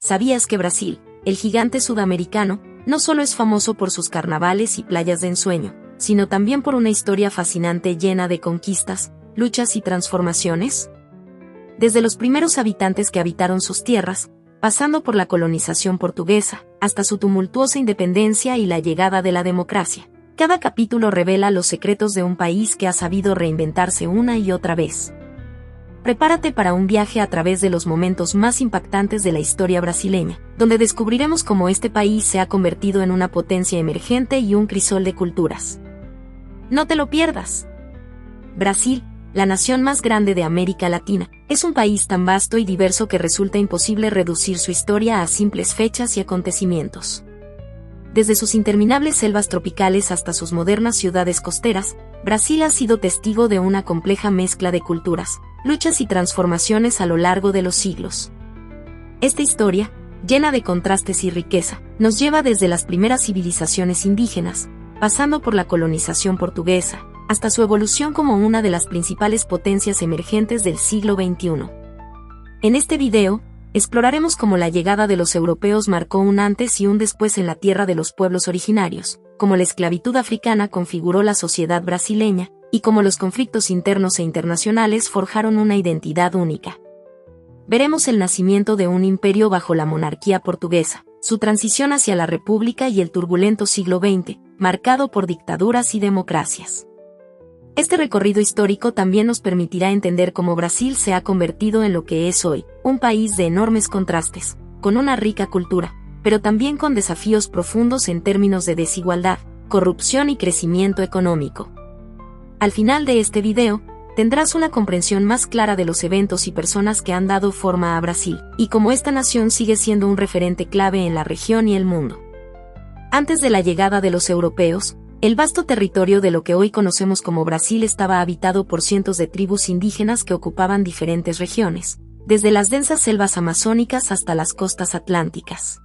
¿Sabías que Brasil, el gigante sudamericano, no solo es famoso por sus carnavales y playas de ensueño, sino también por una historia fascinante llena de conquistas, luchas y transformaciones? Desde los primeros habitantes que habitaron sus tierras, pasando por la colonización portuguesa, hasta su tumultuosa independencia y la llegada de la democracia, cada capítulo revela los secretos de un país que ha sabido reinventarse una y otra vez. Prepárate para un viaje a través de los momentos más impactantes de la historia brasileña, donde descubriremos cómo este país se ha convertido en una potencia emergente y un crisol de culturas. No te lo pierdas. Brasil, la nación más grande de América Latina, es un país tan vasto y diverso que resulta imposible reducir su historia a simples fechas y acontecimientos. Desde sus interminables selvas tropicales hasta sus modernas ciudades costeras, Brasil ha sido testigo de una compleja mezcla de culturas, luchas y transformaciones a lo largo de los siglos. Esta historia, llena de contrastes y riqueza, nos lleva desde las primeras civilizaciones indígenas, pasando por la colonización portuguesa, hasta su evolución como una de las principales potencias emergentes del siglo XXI. En este video, exploraremos cómo la llegada de los europeos marcó un antes y un después en la tierra de los pueblos originarios, cómo la esclavitud africana configuró la sociedad brasileña, y cómo los conflictos internos e internacionales forjaron una identidad única. Veremos el nacimiento de un imperio bajo la monarquía portuguesa, su transición hacia la república y el turbulento siglo XX, marcado por dictaduras y democracias. Este recorrido histórico también nos permitirá entender cómo Brasil se ha convertido en lo que es hoy, un país de enormes contrastes, con una rica cultura, pero también con desafíos profundos en términos de desigualdad, corrupción y crecimiento económico. Al final de este video, tendrás una comprensión más clara de los eventos y personas que han dado forma a Brasil, y cómo esta nación sigue siendo un referente clave en la región y el mundo. Antes de la llegada de los europeos, el vasto territorio de lo que hoy conocemos como Brasil estaba habitado por cientos de tribus indígenas que ocupaban diferentes regiones, desde las densas selvas amazónicas hasta las costas atlánticas.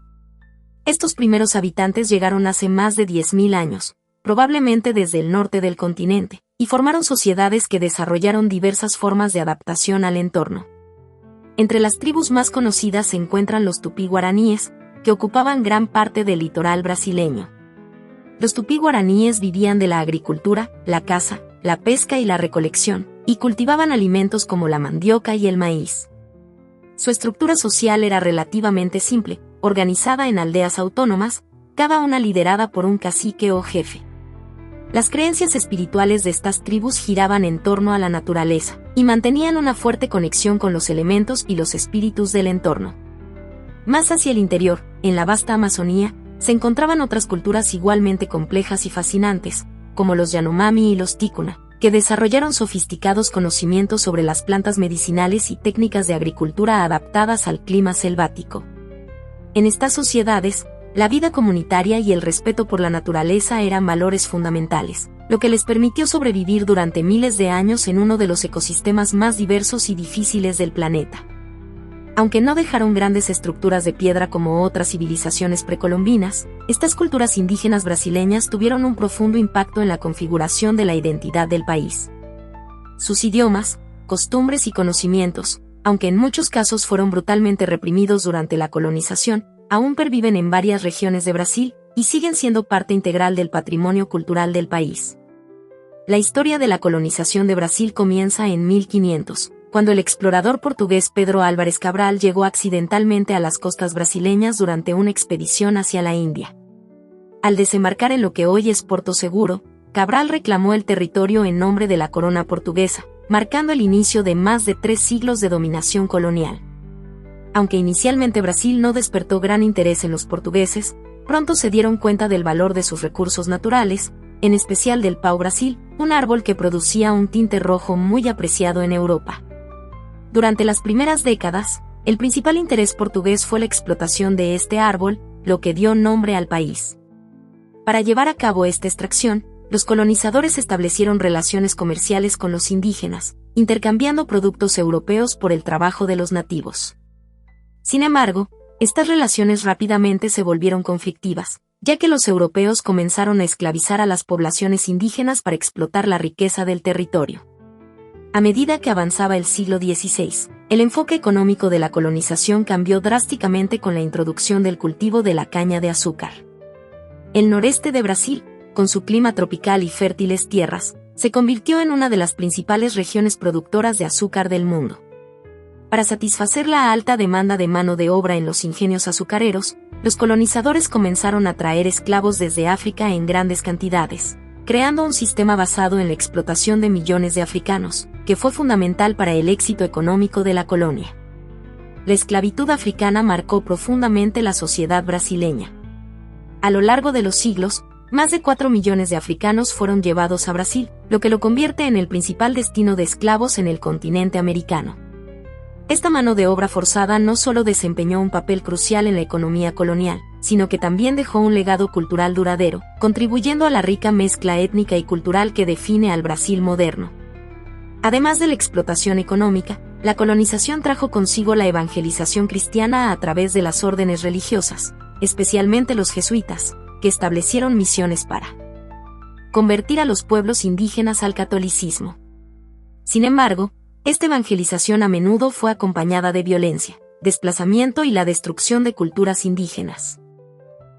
Estos primeros habitantes llegaron hace más de 10.000 años, probablemente desde el norte del continente, y formaron sociedades que desarrollaron diversas formas de adaptación al entorno. Entre las tribus más conocidas se encuentran los tupí-guaraníes, que ocupaban gran parte del litoral brasileño. Los tupí-guaraníes vivían de la agricultura, la caza, la pesca y la recolección, y cultivaban alimentos como la mandioca y el maíz. Su estructura social era relativamente simple, organizada en aldeas autónomas, cada una liderada por un cacique o jefe. Las creencias espirituales de estas tribus giraban en torno a la naturaleza, y mantenían una fuerte conexión con los elementos y los espíritus del entorno. Más hacia el interior, en la vasta Amazonía, se encontraban otras culturas igualmente complejas y fascinantes, como los Yanomami y los Ticuna, que desarrollaron sofisticados conocimientos sobre las plantas medicinales y técnicas de agricultura adaptadas al clima selvático. En estas sociedades, la vida comunitaria y el respeto por la naturaleza eran valores fundamentales, lo que les permitió sobrevivir durante miles de años en uno de los ecosistemas más diversos y difíciles del planeta. Aunque no dejaron grandes estructuras de piedra como otras civilizaciones precolombinas, estas culturas indígenas brasileñas tuvieron un profundo impacto en la configuración de la identidad del país. Sus idiomas, costumbres y conocimientos, aunque en muchos casos fueron brutalmente reprimidos durante la colonización, aún perviven en varias regiones de Brasil y siguen siendo parte integral del patrimonio cultural del país. La historia de la colonización de Brasil comienza en 1500. Cuando el explorador portugués Pedro Álvares Cabral llegó accidentalmente a las costas brasileñas durante una expedición hacia la India. Al desembarcar en lo que hoy es Porto Seguro, Cabral reclamó el territorio en nombre de la corona portuguesa, marcando el inicio de más de 3 siglos de dominación colonial. Aunque inicialmente Brasil no despertó gran interés en los portugueses, pronto se dieron cuenta del valor de sus recursos naturales, en especial del pau-brasil, un árbol que producía un tinte rojo muy apreciado en Europa. Durante las primeras décadas, el principal interés portugués fue la explotación de este árbol, lo que dio nombre al país. Para llevar a cabo esta extracción, los colonizadores establecieron relaciones comerciales con los indígenas, intercambiando productos europeos por el trabajo de los nativos. Sin embargo, estas relaciones rápidamente se volvieron conflictivas, ya que los europeos comenzaron a esclavizar a las poblaciones indígenas para explotar la riqueza del territorio. A medida que avanzaba el siglo XVI, el enfoque económico de la colonización cambió drásticamente con la introducción del cultivo de la caña de azúcar. El noreste de Brasil, con su clima tropical y fértiles tierras, se convirtió en una de las principales regiones productoras de azúcar del mundo. Para satisfacer la alta demanda de mano de obra en los ingenios azucareros, los colonizadores comenzaron a traer esclavos desde África en grandes cantidades, creando un sistema basado en la explotación de millones de africanos, que fue fundamental para el éxito económico de la colonia. La esclavitud africana marcó profundamente la sociedad brasileña. A lo largo de los siglos, más de 4 millones de africanos fueron llevados a Brasil, lo que lo convierte en el principal destino de esclavos en el continente americano. Esta mano de obra forzada no solo desempeñó un papel crucial en la economía colonial, sino que también dejó un legado cultural duradero, contribuyendo a la rica mezcla étnica y cultural que define al Brasil moderno. Además de la explotación económica, la colonización trajo consigo la evangelización cristiana a través de las órdenes religiosas, especialmente los jesuitas, que establecieron misiones para convertir a los pueblos indígenas al catolicismo. Sin embargo, esta evangelización a menudo fue acompañada de violencia, desplazamiento y la destrucción de culturas indígenas.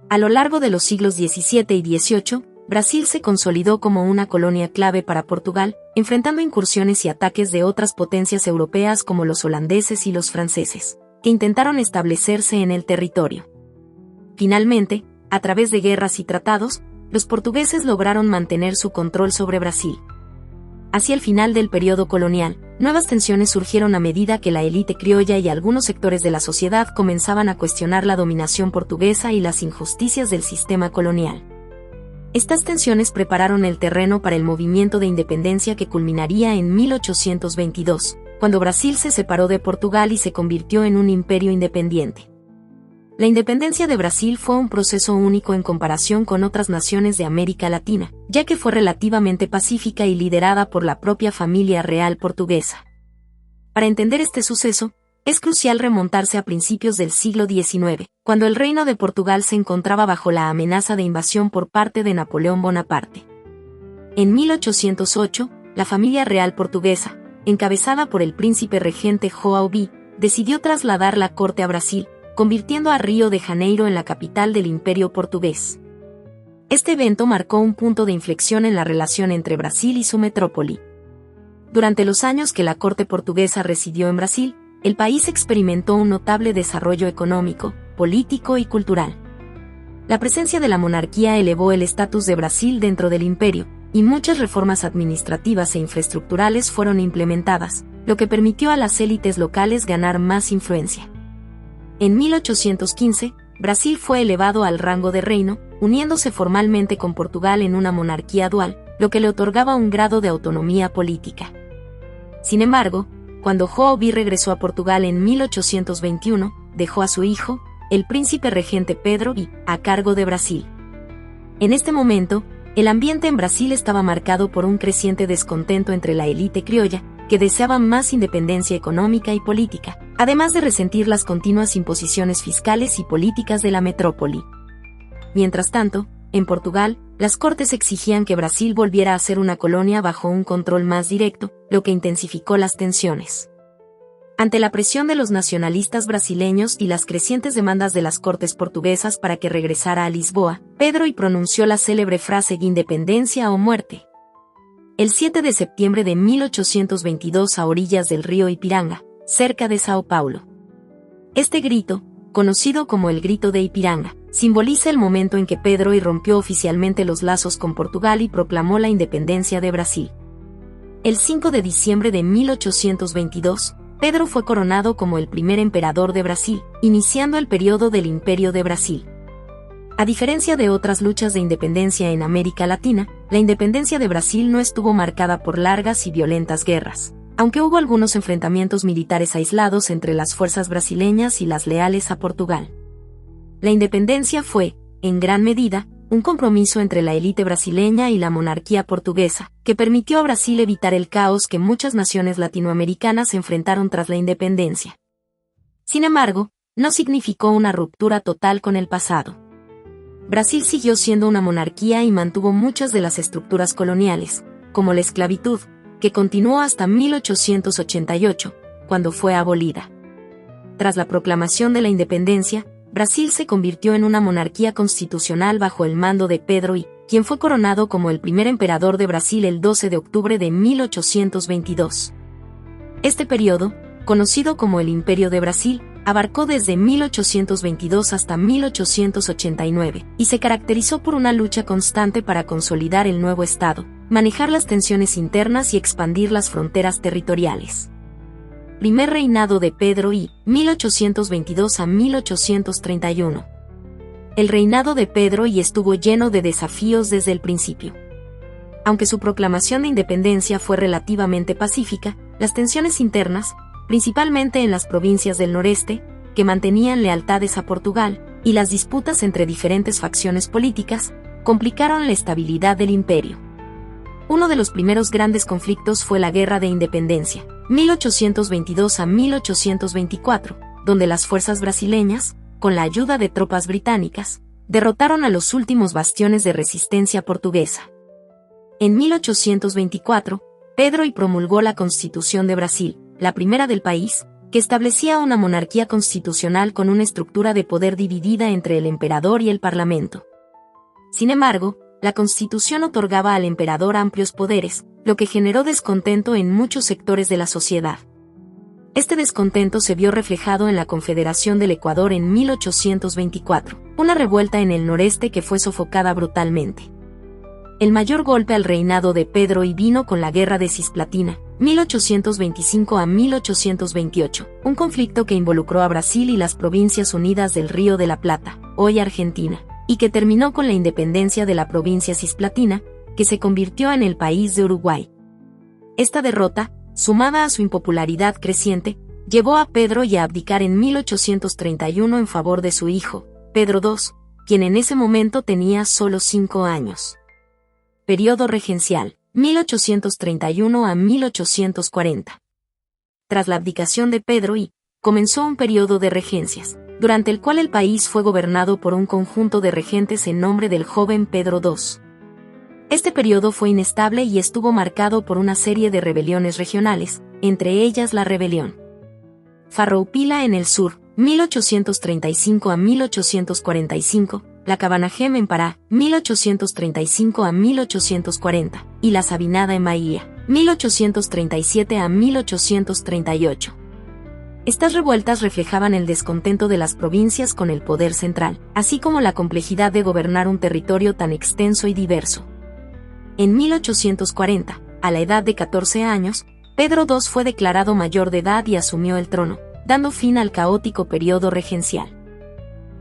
A lo largo de los siglos XVII y XVIII, Brasil se consolidó como una colonia clave para Portugal, enfrentando incursiones y ataques de otras potencias europeas como los holandeses y los franceses, que intentaron establecerse en el territorio. Finalmente, a través de guerras y tratados, los portugueses lograron mantener su control sobre Brasil. Hacia el final del periodo colonial, nuevas tensiones surgieron a medida que la élite criolla y algunos sectores de la sociedad comenzaban a cuestionar la dominación portuguesa y las injusticias del sistema colonial. Estas tensiones prepararon el terreno para el movimiento de independencia que culminaría en 1822, cuando Brasil se separó de Portugal y se convirtió en un imperio independiente. La independencia de Brasil fue un proceso único en comparación con otras naciones de América Latina, ya que fue relativamente pacífica y liderada por la propia familia real portuguesa. Para entender este suceso, es crucial remontarse a principios del siglo XIX, cuando el Reino de Portugal se encontraba bajo la amenaza de invasión por parte de Napoleón Bonaparte. En 1808, la familia real portuguesa, encabezada por el príncipe regente João B, decidió trasladar la corte a Brasil, convirtiendo a Río de Janeiro en la capital del Imperio portugués. Este evento marcó un punto de inflexión en la relación entre Brasil y su metrópoli. Durante los años que la corte portuguesa residió en Brasil, el país experimentó un notable desarrollo económico, político y cultural. La presencia de la monarquía elevó el estatus de Brasil dentro del imperio, y muchas reformas administrativas e infraestructurales fueron implementadas, lo que permitió a las élites locales ganar más influencia. En 1815, Brasil fue elevado al rango de reino, uniéndose formalmente con Portugal en una monarquía dual, lo que le otorgaba un grado de autonomía política. Sin embargo, cuando João B regresó a Portugal en 1821, dejó a su hijo, el príncipe regente Pedro I, a cargo de Brasil. En este momento, el ambiente en Brasil estaba marcado por un creciente descontento entre la élite criolla, que deseaba más independencia económica y política, además de resentir las continuas imposiciones fiscales y políticas de la metrópoli. Mientras tanto, en Portugal, las cortes exigían que Brasil volviera a ser una colonia bajo un control más directo, lo que intensificó las tensiones. Ante la presión de los nacionalistas brasileños y las crecientes demandas de las cortes portuguesas para que regresara a Lisboa, Pedro I pronunció la célebre frase «Independencia o muerte». El 7 de septiembre de 1822 a orillas del río Ipiranga, cerca de Sao Paulo. Este grito, conocido como el Grito de Ipiranga, simboliza el momento en que Pedro I rompió oficialmente los lazos con Portugal y proclamó la independencia de Brasil. El 5 de diciembre de 1822, Pedro fue coronado como el primer emperador de Brasil, iniciando el periodo del Imperio de Brasil. A diferencia de otras luchas de independencia en América Latina, la independencia de Brasil no estuvo marcada por largas y violentas guerras, aunque hubo algunos enfrentamientos militares aislados entre las fuerzas brasileñas y las leales a Portugal. La independencia fue, en gran medida, un compromiso entre la élite brasileña y la monarquía portuguesa, que permitió a Brasil evitar el caos que muchas naciones latinoamericanas enfrentaron tras la independencia. Sin embargo, no significó una ruptura total con el pasado. Brasil siguió siendo una monarquía y mantuvo muchas de las estructuras coloniales, como la esclavitud, que continuó hasta 1888, cuando fue abolida. Tras la proclamación de la independencia, Brasil se convirtió en una monarquía constitucional bajo el mando de Pedro I, quien fue coronado como el primer emperador de Brasil el 12 de octubre de 1822. Este periodo, conocido como el Imperio de Brasil, abarcó desde 1822 hasta 1889, y se caracterizó por una lucha constante para consolidar el nuevo Estado, manejar las tensiones internas y expandir las fronteras territoriales. Primer reinado de Pedro I, 1822 a 1831. El reinado de Pedro I estuvo lleno de desafíos desde el principio. Aunque su proclamación de independencia fue relativamente pacífica, las tensiones internas, principalmente en las provincias del noreste, que mantenían lealtades a Portugal, y las disputas entre diferentes facciones políticas, complicaron la estabilidad del imperio. Uno de los primeros grandes conflictos fue la Guerra de Independencia, 1822 a 1824, donde las fuerzas brasileñas, con la ayuda de tropas británicas, derrotaron a los últimos bastiones de resistencia portuguesa. En 1824, Pedro I promulgó la Constitución de Brasil, la primera del país, que establecía una monarquía constitucional con una estructura de poder dividida entre el emperador y el parlamento. Sin embargo, la Constitución otorgaba al emperador amplios poderes, lo que generó descontento en muchos sectores de la sociedad. Este descontento se vio reflejado en la Confederación del Ecuador en 1824, una revuelta en el noreste que fue sofocada brutalmente. El mayor golpe al reinado de Pedro I vino con la Guerra de Cisplatina, 1825 a 1828, un conflicto que involucró a Brasil y las Provincias Unidas del Río de la Plata, hoy Argentina, y que terminó con la independencia de la provincia cisplatina, que se convirtió en el país de Uruguay. Esta derrota, sumada a su impopularidad creciente, llevó a Pedro I a abdicar en 1831 en favor de su hijo, Pedro II, quien en ese momento tenía solo 5 años. Periodo regencial, 1831 a 1840. Tras la abdicación de Pedro I, comenzó un periodo de regencias, durante el cual el país fue gobernado por un conjunto de regentes en nombre del joven Pedro II. Este periodo fue inestable y estuvo marcado por una serie de rebeliones regionales, entre ellas la rebelión Farroupilha en el sur, 1835 a 1845, la Cabanagem en Pará, 1835 a 1840, y la Sabinada en Bahía, 1837 a 1838. Estas revueltas reflejaban el descontento de las provincias con el poder central, así como la complejidad de gobernar un territorio tan extenso y diverso. En 1840, a la edad de 14 años, Pedro II fue declarado mayor de edad y asumió el trono, dando fin al caótico periodo regencial.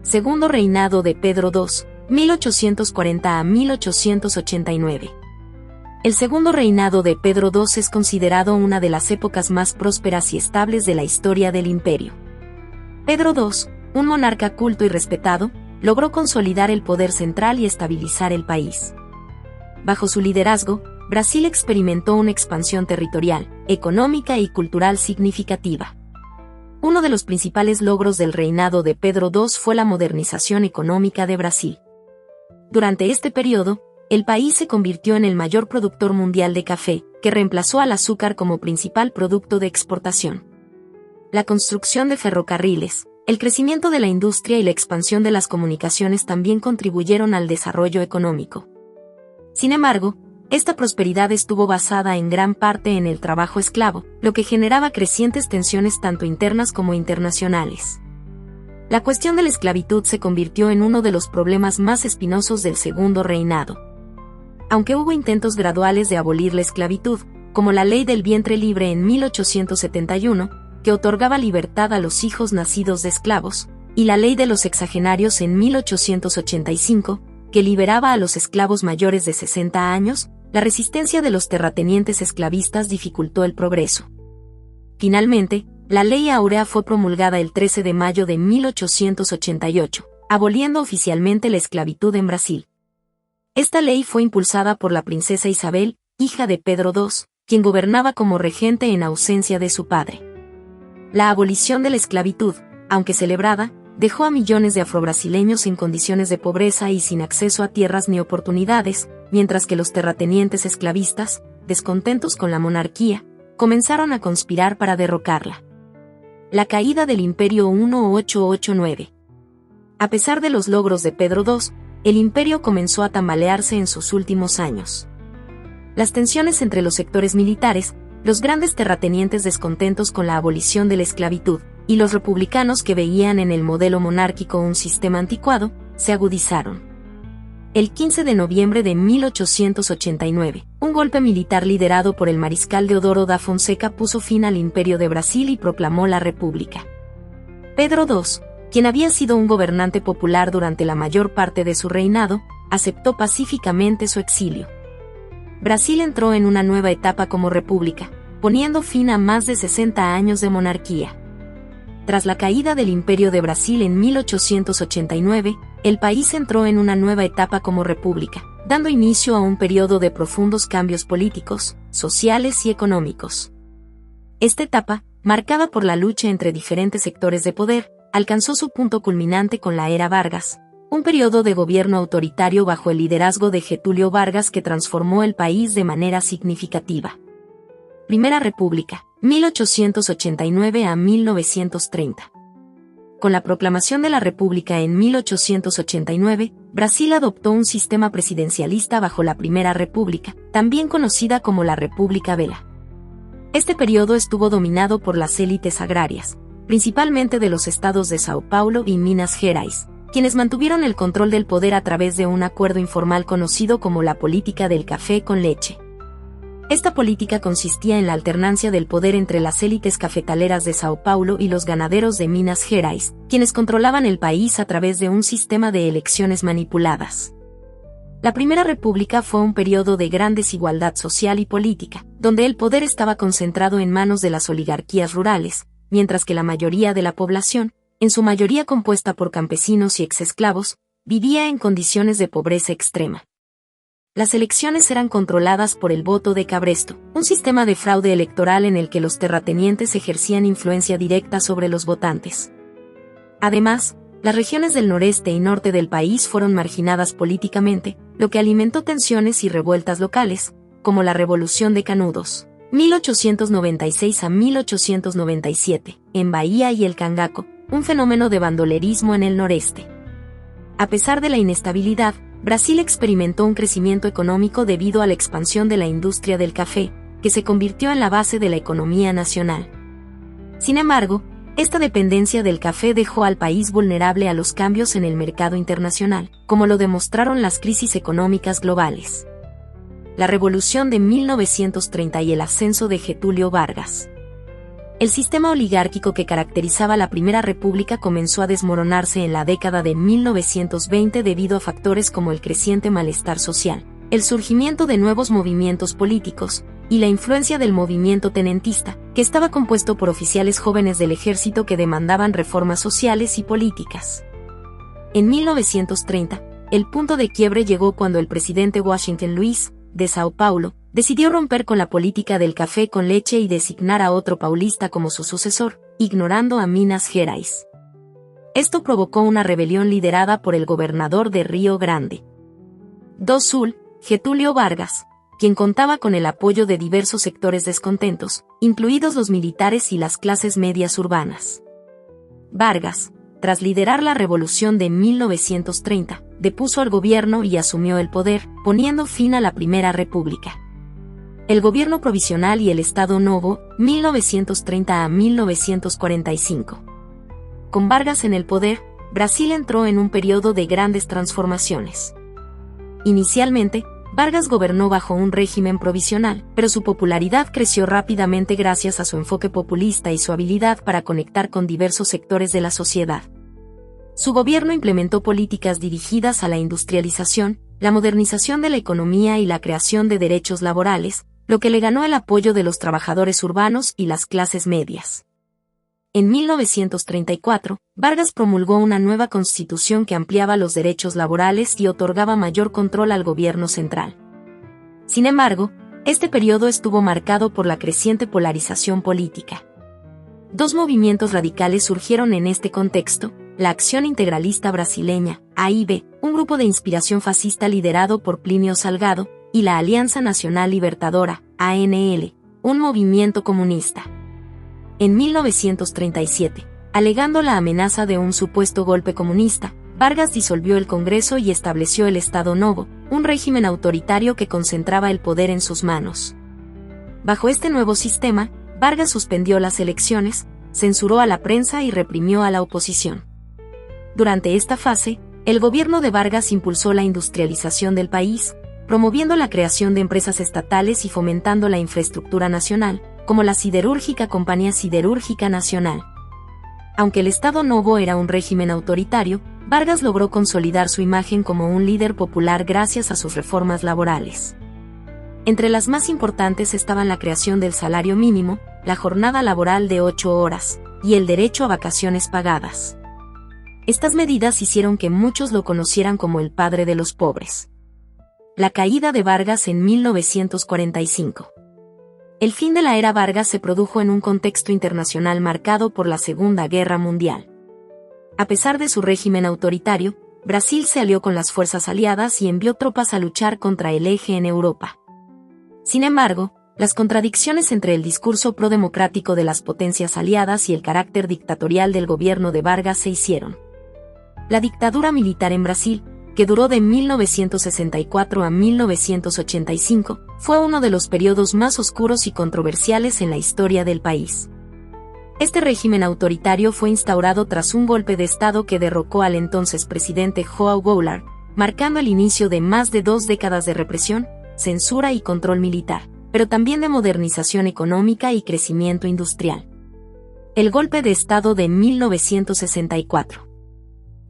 Segundo reinado de Pedro II, 1840 a 1889. El segundo reinado de Pedro II es considerado una de las épocas más prósperas y estables de la historia del imperio. Pedro II, un monarca culto y respetado, logró consolidar el poder central y estabilizar el país. Bajo su liderazgo, Brasil experimentó una expansión territorial, económica y cultural significativa. Uno de los principales logros del reinado de Pedro II fue la modernización económica de Brasil. Durante este periodo, el país se convirtió en el mayor productor mundial de café, que reemplazó al azúcar como principal producto de exportación. La construcción de ferrocarriles, el crecimiento de la industria y la expansión de las comunicaciones también contribuyeron al desarrollo económico. Sin embargo, esta prosperidad estuvo basada en gran parte en el trabajo esclavo, lo que generaba crecientes tensiones tanto internas como internacionales. La cuestión de la esclavitud se convirtió en uno de los problemas más espinosos del segundo reinado. Aunque hubo intentos graduales de abolir la esclavitud, como la Ley del Vientre Libre en 1871, que otorgaba libertad a los hijos nacidos de esclavos, y la Ley de los Sexagenarios en 1885, que liberaba a los esclavos mayores de 60 años, la resistencia de los terratenientes esclavistas dificultó el progreso. Finalmente, la Ley Áurea fue promulgada el 13 de mayo de 1888, aboliendo oficialmente la esclavitud en Brasil. Esta ley fue impulsada por la princesa Isabel, hija de Pedro II, quien gobernaba como regente en ausencia de su padre. La abolición de la esclavitud, aunque celebrada, dejó a millones de afrobrasileños en condiciones de pobreza y sin acceso a tierras ni oportunidades, mientras que los terratenientes esclavistas, descontentos con la monarquía, comenzaron a conspirar para derrocarla. La caída del Imperio 1889. A pesar de los logros de Pedro II, el imperio comenzó a tambalearse en sus últimos años. Las tensiones entre los sectores militares, los grandes terratenientes descontentos con la abolición de la esclavitud, y los republicanos que veían en el modelo monárquico un sistema anticuado, se agudizaron. El 15 de noviembre de 1889, un golpe militar liderado por el mariscal Deodoro da Fonseca puso fin al Imperio de Brasil y proclamó la República. Pedro II, quien había sido un gobernante popular durante la mayor parte de su reinado, aceptó pacíficamente su exilio. Brasil entró en una nueva etapa como república, poniendo fin a más de 60 años de monarquía. Tras la caída del Imperio de Brasil en 1889, el país entró en una nueva etapa como república, dando inicio a un periodo de profundos cambios políticos, sociales y económicos. Esta etapa, marcada por la lucha entre diferentes sectores de poder, alcanzó su punto culminante con la era Vargas, un periodo de gobierno autoritario bajo el liderazgo de Getúlio Vargas que transformó el país de manera significativa. Primera República, 1889 a 1930. Con la proclamación de la República en 1889, Brasil adoptó un sistema presidencialista bajo la Primera República, también conocida como la República Velha. Este periodo estuvo dominado por las élites agrarias, principalmente de los estados de Sao Paulo y Minas Gerais, quienes mantuvieron el control del poder a través de un acuerdo informal conocido como la política del café con leche. Esta política consistía en la alternancia del poder entre las élites cafetaleras de Sao Paulo y los ganaderos de Minas Gerais, quienes controlaban el país a través de un sistema de elecciones manipuladas. La Primera República fue un periodo de gran desigualdad social y política, donde el poder estaba concentrado en manos de las oligarquías rurales, mientras que la mayoría de la población, en su mayoría compuesta por campesinos y exesclavos, vivía en condiciones de pobreza extrema. Las elecciones eran controladas por el voto de cabresto, un sistema de fraude electoral en el que los terratenientes ejercían influencia directa sobre los votantes. Además, las regiones del noreste y norte del país fueron marginadas políticamente, lo que alimentó tensiones y revueltas locales, como la Revolución de Canudos, 1896 a 1897, en Bahía y el Cangaco, un fenómeno de bandolerismo en el noreste. A pesar de la inestabilidad, Brasil experimentó un crecimiento económico debido a la expansión de la industria del café, que se convirtió en la base de la economía nacional. Sin embargo, esta dependencia del café dejó al país vulnerable a los cambios en el mercado internacional, como lo demostraron las crisis económicas globales. La Revolución de 1930 y el ascenso de Getúlio Vargas. El sistema oligárquico que caracterizaba la Primera República comenzó a desmoronarse en la década de 1920 debido a factores como el creciente malestar social, el surgimiento de nuevos movimientos políticos, y la influencia del movimiento tenentista, que estaba compuesto por oficiales jóvenes del ejército que demandaban reformas sociales y políticas. En 1930, el punto de quiebre llegó cuando el presidente Washington Luiz, de Sao Paulo, decidió romper con la política del café con leche y designar a otro paulista como su sucesor, ignorando a Minas Gerais. Esto provocó una rebelión liderada por el gobernador de Río Grande do Sul, Getúlio Vargas, quien contaba con el apoyo de diversos sectores descontentos, incluidos los militares y las clases medias urbanas. Vargas, tras liderar la revolución de 1930, depuso al gobierno y asumió el poder, poniendo fin a la Primera República. El gobierno provisional y el Estado Novo, 1930 a 1945. Con Vargas en el poder, Brasil entró en un periodo de grandes transformaciones. Inicialmente, Vargas gobernó bajo un régimen provisional, pero su popularidad creció rápidamente gracias a su enfoque populista y su habilidad para conectar con diversos sectores de la sociedad. Su gobierno implementó políticas dirigidas a la industrialización, la modernización de la economía y la creación de derechos laborales, lo que le ganó el apoyo de los trabajadores urbanos y las clases medias. En 1934, Vargas promulgó una nueva constitución que ampliaba los derechos laborales y otorgaba mayor control al gobierno central. Sin embargo, este periodo estuvo marcado por la creciente polarización política. Dos movimientos radicales surgieron en este contexto: la Acción Integralista Brasileña, AIB, un grupo de inspiración fascista liderado por Plínio Salgado, y la Alianza Nacional Libertadora, ANL, un movimiento comunista. En 1937, alegando la amenaza de un supuesto golpe comunista, Vargas disolvió el Congreso y estableció el Estado Novo, un régimen autoritario que concentraba el poder en sus manos. Bajo este nuevo sistema, Vargas suspendió las elecciones, censuró a la prensa y reprimió a la oposición. Durante esta fase, el gobierno de Vargas impulsó la industrialización del país, promoviendo la creación de empresas estatales y fomentando la infraestructura nacional, como la siderúrgica Compañía Siderúrgica Nacional. Aunque el Estado Novo era un régimen autoritario, Vargas logró consolidar su imagen como un líder popular gracias a sus reformas laborales. Entre las más importantes estaban la creación del salario mínimo, la jornada laboral de 8 horas, y el derecho a vacaciones pagadas. Estas medidas hicieron que muchos lo conocieran como el padre de los pobres. La caída de Vargas en 1945. El fin de la era Vargas se produjo en un contexto internacional marcado por la Segunda Guerra Mundial. A pesar de su régimen autoritario, Brasil se alió con las fuerzas aliadas y envió tropas a luchar contra el Eje en Europa. Sin embargo, las contradicciones entre el discurso prodemocrático de las potencias aliadas y el carácter dictatorial del gobierno de Vargas se hicieron. La dictadura militar en Brasil, que duró de 1964 a 1985, fue uno de los periodos más oscuros y controversiales en la historia del país. Este régimen autoritario fue instaurado tras un golpe de Estado que derrocó al entonces presidente João Goulart, marcando el inicio de más de 2 décadas de represión, censura y control militar, pero también de modernización económica y crecimiento industrial. El golpe de Estado de 1964.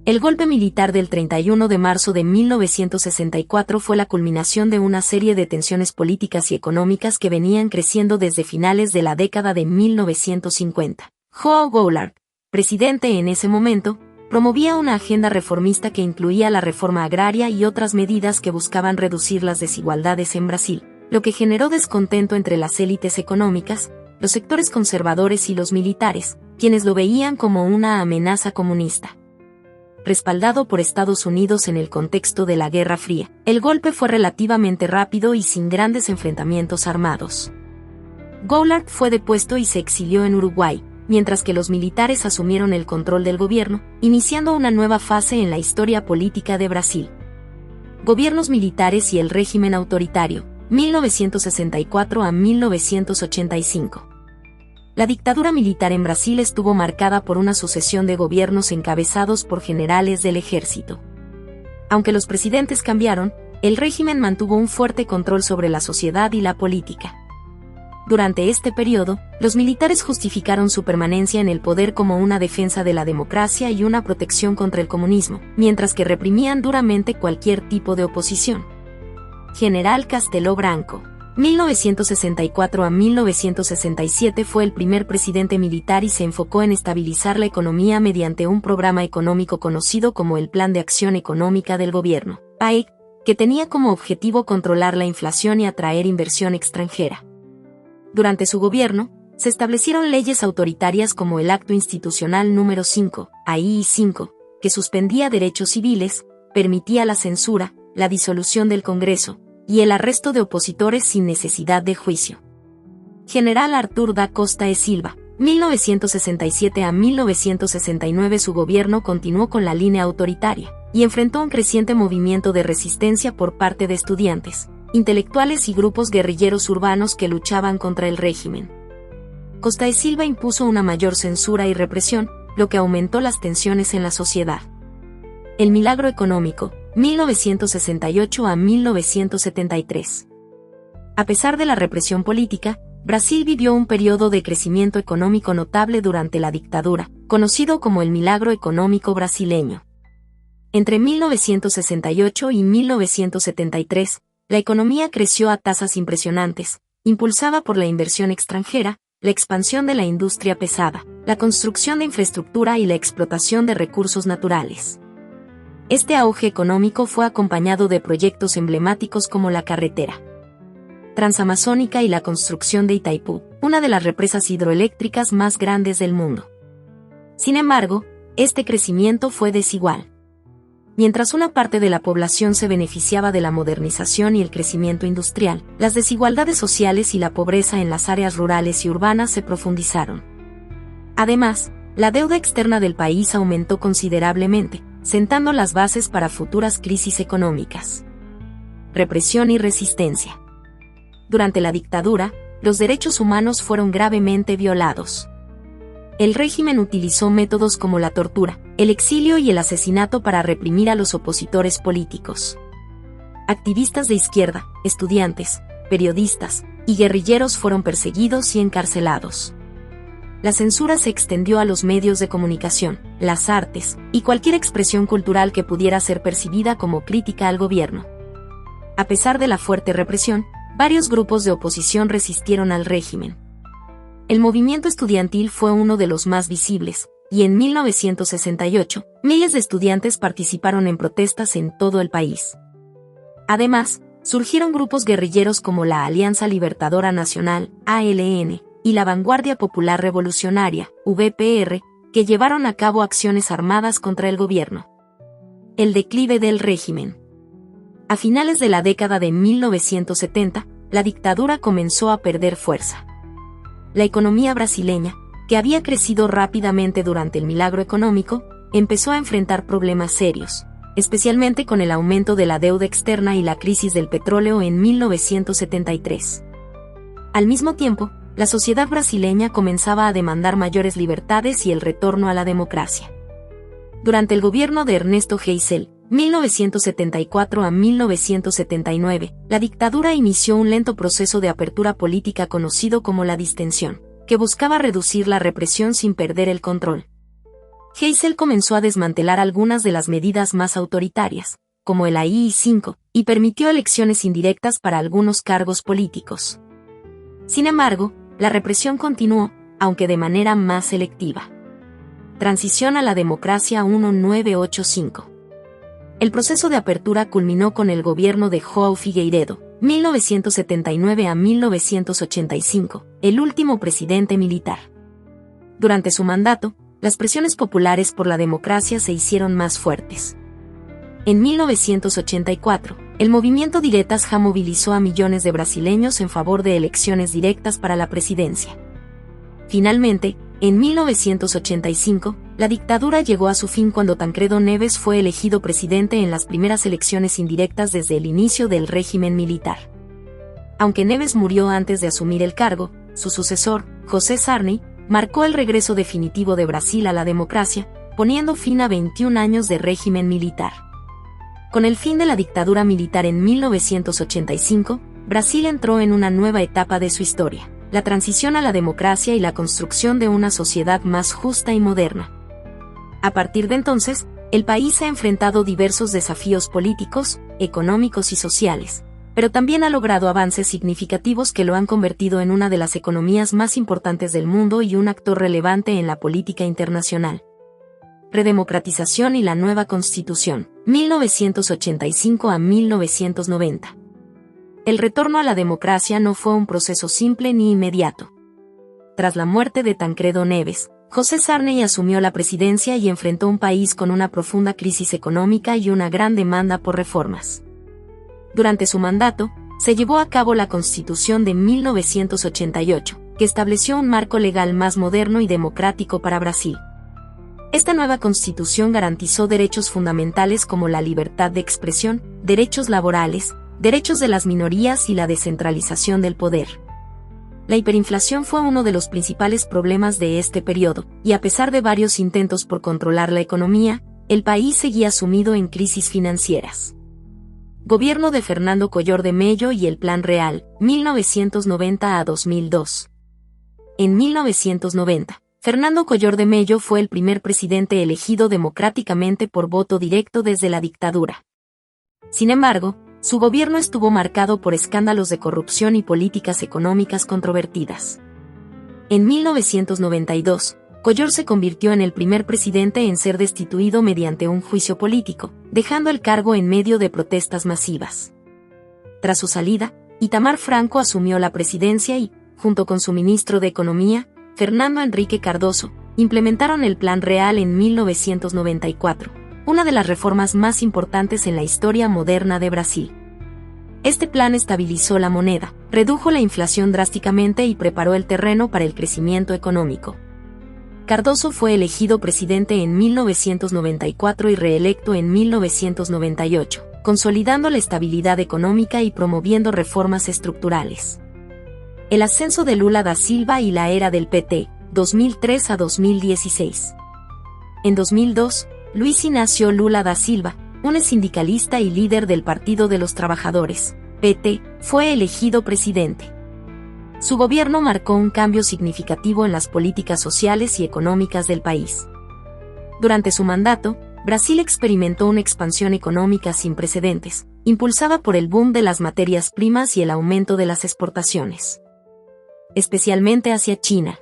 El golpe militar del 31 de marzo de 1964 fue la culminación de una serie de tensiones políticas y económicas que venían creciendo desde finales de la década de 1950. João Goulart, presidente en ese momento, promovía una agenda reformista que incluía la reforma agraria y otras medidas que buscaban reducir las desigualdades en Brasil, lo que generó descontento entre las élites económicas, los sectores conservadores y los militares, quienes lo veían como una amenaza comunista. Respaldado por Estados Unidos en el contexto de la Guerra Fría, el golpe fue relativamente rápido y sin grandes enfrentamientos armados. Goulart fue depuesto y se exilió en Uruguay, mientras que los militares asumieron el control del gobierno, iniciando una nueva fase en la historia política de Brasil. Gobiernos militares y el régimen autoritario, 1964 a 1985. La dictadura militar en Brasil estuvo marcada por una sucesión de gobiernos encabezados por generales del ejército. Aunque los presidentes cambiaron, el régimen mantuvo un fuerte control sobre la sociedad y la política. Durante este periodo, los militares justificaron su permanencia en el poder como una defensa de la democracia y una protección contra el comunismo, mientras que reprimían duramente cualquier tipo de oposición. General Castelo Branco. 1964 a 1967 fue el primer presidente militar y se enfocó en estabilizar la economía mediante un programa económico conocido como el Plan de Acción Económica del Gobierno, PAEG, que tenía como objetivo controlar la inflación y atraer inversión extranjera. Durante su gobierno, se establecieron leyes autoritarias como el Acto Institucional número 5, AI-5, que suspendía derechos civiles, permitía la censura, la disolución del Congreso, y el arresto de opositores sin necesidad de juicio. General Arthur da Costa e Silva, 1967 a 1969 su gobierno continuó con la línea autoritaria, y enfrentó un creciente movimiento de resistencia por parte de estudiantes, intelectuales y grupos guerrilleros urbanos que luchaban contra el régimen. Costa e Silva impuso una mayor censura y represión, lo que aumentó las tensiones en la sociedad. El milagro económico, 1968 a 1973. A pesar de la represión política, Brasil vivió un periodo de crecimiento económico notable durante la dictadura, conocido como el milagro económico brasileño. Entre 1968 y 1973, la economía creció a tasas impresionantes, impulsada por la inversión extranjera, la expansión de la industria pesada, la construcción de infraestructura y la explotación de recursos naturales. Este auge económico fue acompañado de proyectos emblemáticos como la carretera transamazónica y la construcción de Itaipú, una de las represas hidroeléctricas más grandes del mundo. Sin embargo, este crecimiento fue desigual. Mientras una parte de la población se beneficiaba de la modernización y el crecimiento industrial, las desigualdades sociales y la pobreza en las áreas rurales y urbanas se profundizaron. Además, la deuda externa del país aumentó considerablemente, sentando las bases para futuras crisis económicas. Represión y resistencia. Durante la dictadura, los derechos humanos fueron gravemente violados. El régimen utilizó métodos como la tortura, el exilio y el asesinato para reprimir a los opositores políticos. Activistas de izquierda, estudiantes, periodistas y guerrilleros fueron perseguidos y encarcelados. La censura se extendió a los medios de comunicación, las artes y cualquier expresión cultural que pudiera ser percibida como crítica al gobierno. A pesar de la fuerte represión, varios grupos de oposición resistieron al régimen. El movimiento estudiantil fue uno de los más visibles, y en 1968, miles de estudiantes participaron en protestas en todo el país. Además, surgieron grupos guerrilleros como la Alianza Libertadora Nacional, ALN, y la Vanguardia Popular Revolucionaria, VPR, que llevaron a cabo acciones armadas contra el gobierno. El declive del régimen. A finales de la década de 1970, la dictadura comenzó a perder fuerza. La economía brasileña, que había crecido rápidamente durante el milagro económico, empezó a enfrentar problemas serios, especialmente con el aumento de la deuda externa y la crisis del petróleo en 1973. Al mismo tiempo, la sociedad brasileña comenzaba a demandar mayores libertades y el retorno a la democracia. Durante el gobierno de Ernesto Geisel, 1974 a 1979, la dictadura inició un lento proceso de apertura política conocido como la distensión, que buscaba reducir la represión sin perder el control. Geisel comenzó a desmantelar algunas de las medidas más autoritarias, como el AI-5, y permitió elecciones indirectas para algunos cargos políticos. Sin embargo, la represión continuó, aunque de manera más selectiva. Transición a la democracia 1985. El proceso de apertura culminó con el gobierno de João Figueiredo, 1979 a 1985, el último presidente militar. Durante su mandato, las presiones populares por la democracia se hicieron más fuertes. En 1984, el movimiento Diretas Já movilizó a millones de brasileños en favor de elecciones directas para la presidencia. Finalmente, en 1985, la dictadura llegó a su fin cuando Tancredo Neves fue elegido presidente en las primeras elecciones indirectas desde el inicio del régimen militar. Aunque Neves murió antes de asumir el cargo, su sucesor, José Sarney, marcó el regreso definitivo de Brasil a la democracia, poniendo fin a 21 años de régimen militar. Con el fin de la dictadura militar en 1985, Brasil entró en una nueva etapa de su historia, la transición a la democracia y la construcción de una sociedad más justa y moderna. A partir de entonces, el país ha enfrentado diversos desafíos políticos, económicos y sociales, pero también ha logrado avances significativos que lo han convertido en una de las economías más importantes del mundo y un actor relevante en la política internacional. Redemocratización y la nueva Constitución, 1985 a 1990. El retorno a la democracia no fue un proceso simple ni inmediato. Tras la muerte de Tancredo Neves, José Sarney asumió la presidencia y enfrentó un país con una profunda crisis económica y una gran demanda por reformas. Durante su mandato, se llevó a cabo la Constitución de 1988, que estableció un marco legal más moderno y democrático para Brasil. Esta nueva Constitución garantizó derechos fundamentales como la libertad de expresión, derechos laborales, derechos de las minorías y la descentralización del poder. La hiperinflación fue uno de los principales problemas de este periodo, y a pesar de varios intentos por controlar la economía, el país seguía sumido en crisis financieras. Gobierno de Fernando Collor de Mello y el Plan Real, 1990 a 2002. En 1990, Fernando Collor de Mello fue el primer presidente elegido democráticamente por voto directo desde la dictadura. Sin embargo, su gobierno estuvo marcado por escándalos de corrupción y políticas económicas controvertidas. En 1992, Collor se convirtió en el primer presidente en ser destituido mediante un juicio político, dejando el cargo en medio de protestas masivas. Tras su salida, Itamar Franco asumió la presidencia y, junto con su ministro de Economía, Fernando Henrique Cardoso, implementaron el Plan Real en 1994, una de las reformas más importantes en la historia moderna de Brasil. Este plan estabilizó la moneda, redujo la inflación drásticamente y preparó el terreno para el crecimiento económico. Cardoso fue elegido presidente en 1994 y reelecto en 1998, consolidando la estabilidad económica y promoviendo reformas estructurales. El ascenso de Lula da Silva y la era del PT, 2003 a 2016. En 2002, Luiz Inácio Lula da Silva, un sindicalista y líder del Partido de los Trabajadores, PT, fue elegido presidente. Su gobierno marcó un cambio significativo en las políticas sociales y económicas del país. Durante su mandato, Brasil experimentó una expansión económica sin precedentes, impulsada por el boom de las materias primas y el aumento de las exportaciones, especialmente hacia China.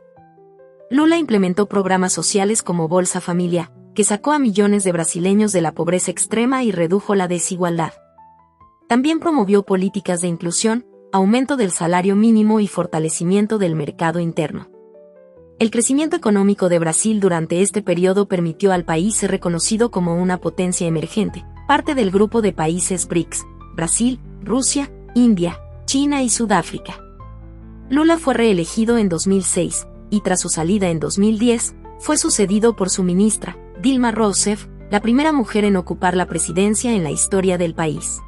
Lula implementó programas sociales como Bolsa Familia, que sacó a millones de brasileños de la pobreza extrema y redujo la desigualdad. También promovió políticas de inclusión, aumento del salario mínimo y fortalecimiento del mercado interno. El crecimiento económico de Brasil durante este periodo permitió al país ser reconocido como una potencia emergente, parte del grupo de países BRICS, Brasil, Rusia, India, China y Sudáfrica. Lula fue reelegido en 2006, y tras su salida en 2010, fue sucedido por su ministra, Dilma Rousseff, la primera mujer en ocupar la presidencia en la historia del país.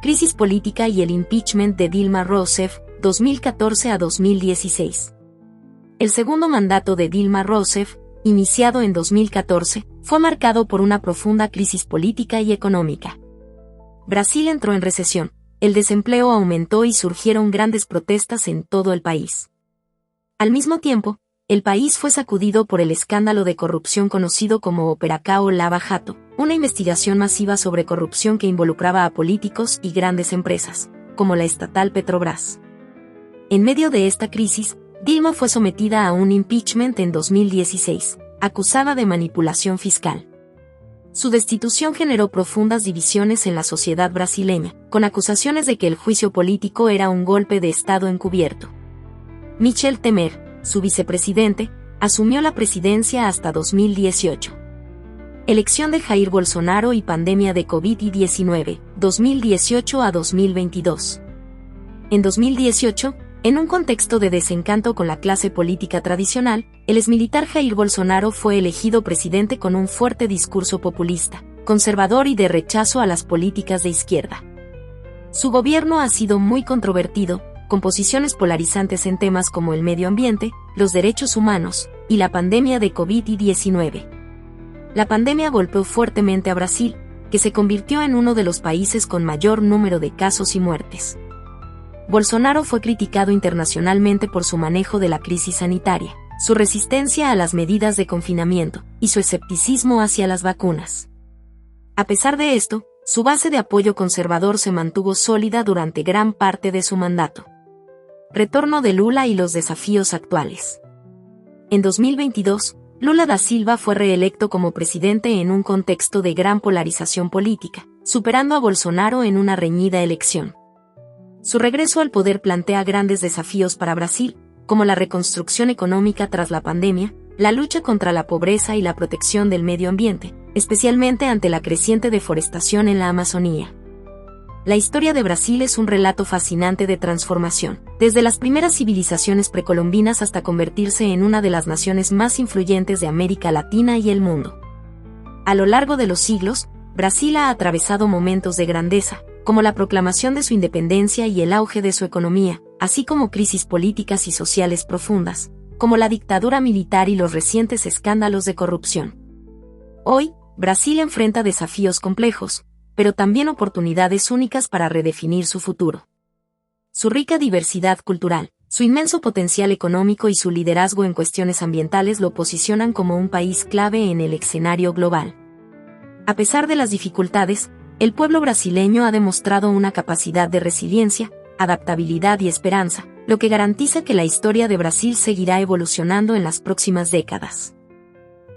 Crisis política y el impeachment de Dilma Rousseff, 2014 a 2016. El segundo mandato de Dilma Rousseff, iniciado en 2014, fue marcado por una profunda crisis política y económica. Brasil entró en recesión, el desempleo aumentó y surgieron grandes protestas en todo el país. Al mismo tiempo, el país fue sacudido por el escándalo de corrupción conocido como Operação Lava Jato, una investigación masiva sobre corrupción que involucraba a políticos y grandes empresas, como la estatal Petrobras. En medio de esta crisis, Dilma fue sometida a un impeachment en 2016, acusada de manipulación fiscal. Su destitución generó profundas divisiones en la sociedad brasileña, con acusaciones de que el juicio político era un golpe de Estado encubierto. Michel Temer, su vicepresidente, asumió la presidencia hasta 2018. Elección de Jair Bolsonaro y pandemia de COVID-19, 2018 a 2022. En 2018, en un contexto de desencanto con la clase política tradicional, el exmilitar Jair Bolsonaro fue elegido presidente con un fuerte discurso populista, conservador y de rechazo a las políticas de izquierda. Su gobierno ha sido muy controvertido, con posiciones polarizantes en temas como el medio ambiente, los derechos humanos y la pandemia de COVID-19. La pandemia golpeó fuertemente a Brasil, que se convirtió en uno de los países con mayor número de casos y muertes. Bolsonaro fue criticado internacionalmente por su manejo de la crisis sanitaria, su resistencia a las medidas de confinamiento y su escepticismo hacia las vacunas. A pesar de esto, su base de apoyo conservador se mantuvo sólida durante gran parte de su mandato. Retorno de Lula y los desafíos actuales. En 2022, Lula da Silva fue reelecto como presidente en un contexto de gran polarización política, superando a Bolsonaro en una reñida elección. Su regreso al poder plantea grandes desafíos para Brasil, como la reconstrucción económica tras la pandemia, la lucha contra la pobreza y la protección del medio ambiente, especialmente ante la creciente deforestación en la Amazonía. La historia de Brasil es un relato fascinante de transformación, desde las primeras civilizaciones precolombinas hasta convertirse en una de las naciones más influyentes de América Latina y el mundo. A lo largo de los siglos, Brasil ha atravesado momentos de grandeza, como la proclamación de su independencia y el auge de su economía, así como crisis políticas y sociales profundas, como la dictadura militar y los recientes escándalos de corrupción. Hoy, Brasil enfrenta desafíos complejos, pero también oportunidades únicas para redefinir su futuro. Su rica diversidad cultural, su inmenso potencial económico y su liderazgo en cuestiones ambientales lo posicionan como un país clave en el escenario global. A pesar de las dificultades, el pueblo brasileño ha demostrado una capacidad de resiliencia, adaptabilidad y esperanza, lo que garantiza que la historia de Brasil seguirá evolucionando en las próximas décadas.